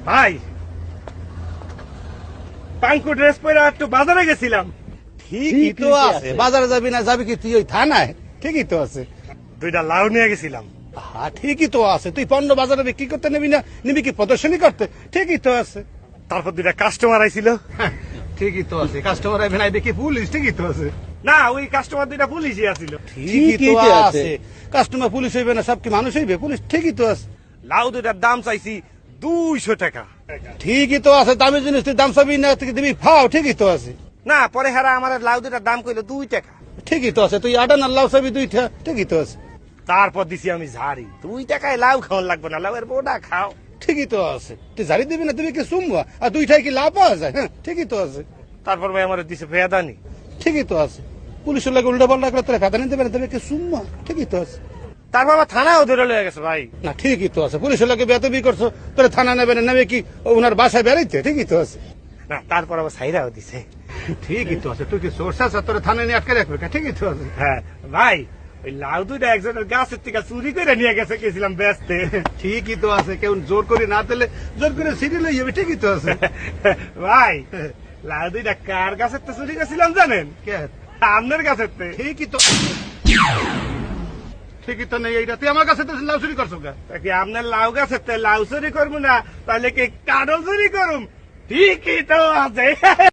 ভাই পাঙ্কু ড্রেস পরে একটু বাজারে গেছিলাম। ঠিকই তো আছে, বাজারে যাবি না যাবি কি তুই ওই থানায়? ঠিকই তো আছে। দুইটা লাউ নিয়ে গেছিলাম। হ্যাঁ ঠিকই তো আছে, তুই পণ্য বাজারে বিক্রি করতে নিবি না, নিবি কি প্রদর্শনী করতে? ঠিকই তো আছে। তারপর দুইটা কাস্টমার আইছিল। ঠিকই তো আছে, কাস্টমার আইবে না দেখি পুলিশ। ঠিকই তো আছে, না ওই কাস্টমার দুইটা পুলিশই আছিল। ঠিকই তো আছে। কাস্টমার পুলিশ হইবে না, সব কি মানুষ হইবে পুলিশ? ঠিকই তো আছে। লাউ দুইটার দাম চাইছি 200 টাকা। ঠিকই তো আছে, দামি জিনিস তুই দাম চাবি না, তুই দিবি ফাও। ঠিকই তো আছে। না পরে হারা আমার লাউ দুইটার দাম কইলো 2 টাকা। ঠিকই তো আছে, তুই আটা না লাউ চাবি 2টা। ঠিকই তো আছে। তারপর দিছি আমি ঝাড়ি। 2 টাকায় লাউ খাওয়ার লাগবে না, লাউয়ের বোটা খাও। ঠিকই তো আছে, তুই জারি দিবি না, দিবি কি চুমবা, আর 2টায় কি লাভ পাওয়া যায়? হ্যাঁ ঠিকই তো আছে। তারপর ভাই আমার দিছে ফেদানি। ঠিকই তো আছে, পুলিশের লাগে উল্টা পাল্টা করে তোরা ফেদানি দেবে না, দেবে কি চুমবা। ঠিকই তো আছে। তারপর আমার থানাও ধরে লয়ে গেছে ভাই। না ঠিকই তো আছে, পুলিশের লাগে বেতবি করছো, তোরা থানা নেবে না, নেবে কি ওনার বাসায় বেড়াইতে? ঠিকই তো আছে। না তারপর আবার সাইরাও দিছে। ঠিকই তো আছে, তুই কি সোর্স আছে তোরা থানায় নিয়ে আটকে রাখবে? ঠিকই তো আছে। হ্যাঁ ভাই ওই লাউ দুইটা একজনের গাছের থেকে চুরি করে নিয়ে গেছে, গেছিলাম বেচতে। ঠিকই তো আছে, কেউ জোর করে না দিলে জোর করে সিঁড়ি লই যাবে। ঠিকই তো আছে। ভাই লাউ দুইটা কার গাছের তো চুরি করেছিলাম জানেন? কে? আপনার গাছের তে। ঠিকই তো, ঠিকই তো নেই এইটা, তুই আমার কাছে তো লাউ চুরি করছো কে? তা কি আপনার লাউ গাছের তে লাউ চুরি করবো না, তাহলে কি কাডল চুরি করুম? ঠিকই তো আছে।